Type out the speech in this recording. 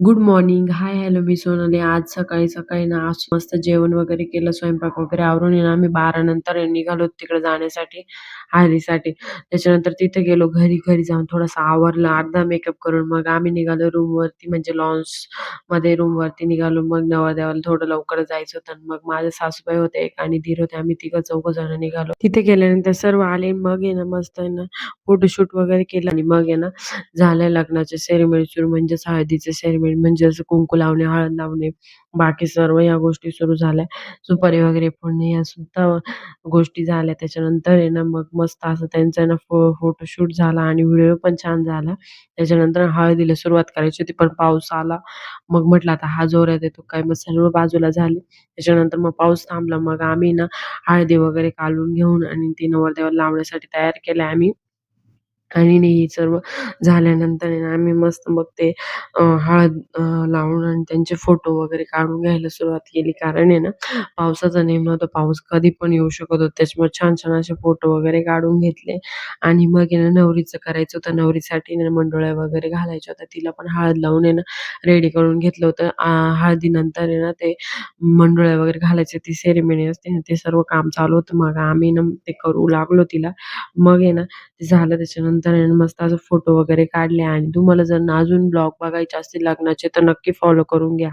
Good morning. Hi, hello. मी सोनाली. आज सकाळी-सकाळी ना आज मस्त जेवण वगैरे केलं, स्वयंपाक वगैरे आवरून आहे ना आम्ही 12 नंतर निघालो तिकडे जाण्यासाठी, हळदीसाठी. त्याच्यानंतर तिथे गेलो. घरी जाऊन थोडंसं आवरलं, अर्धा मेकअप करून मग आम्ही निघालो रूमवरती म्हणजे लॉन्समध्ये रूमवरती निघालो. मग नवरदेवाला थोडं लवकर जायचं होतं. मग माझे सासूबाई होते एक आणि दीर होते. आम्ही तिघं-चौघं जण निघालो. तिथे गेल्यानंतर सर्व आले. मग आहे ना मस्त आहे ना फोटोशूट वगैरे केलं आणि मग आहे ना झालं लग्नाची सेरेमनी सुरू म्हणजेच हळदीची सेरेमनी म्हणजे असं कुंकू लावणे, हळद लावणे, बाकी सर्व या गोष्टी सुरू झाल्या. सुपारी वगैरे फोडणे या सुद्धा गोष्टी झाल्या. त्याच्यानंतर आहे ना मग मस्त असं त्यांचा आहे ना फोटोशूट झाला आणि व्हिडिओ पण छान झाला. त्याच्यानंतर हळदीला सुरुवात करायची होती पण पाऊस आला. मग म्हटलं आता हा जोरात येतो काय, मग सर्व बाजूला झाले. त्याच्यानंतर मग पाऊस थांबला. मग आम्ही ना हळदी वगैरे काढून घेऊन आणि ती नवरदेवाला लावण्यासाठी तयार केल्या आम्ही. आणि हे सर्व झाल्यानंतर आहे ना आम्ही मस्त मग ते हळद लावून आणि त्यांचे फोटो वगैरे काढून घ्यायला सुरुवात केली. कारण आहे ना पावसाचा नेम नव्हता. पाऊस कधी पण येऊ शकत होता. त्याच्यामुळे छान-छान असे फोटो वगैरे काढून घेतले आणि मग आहे ना नवरीचं करायचं होतं. नवरीसाठी ना मंडोळ्या वगैरे घालायच्या होत्या. तिला पण हळद लावून आहे ना रेडी करून घेतलं होतं. हळदीनंतर आहे ना ते मंडोळ्या वगैरे घालायचे ती सेरेमनी असते ना, ते सर्व काम चालू होतं. मग आम्ही ना ते करू लागलो तिला. मग आहे ना ते झालं त्याच्यानंतर आहे ना मस्त असं फोटो वगैरे काढले आणि तुम्हाला जर ना अजून ब्लॉग बघायचे असतील लग्नाचे तर नक्की फॉलो करून घ्या.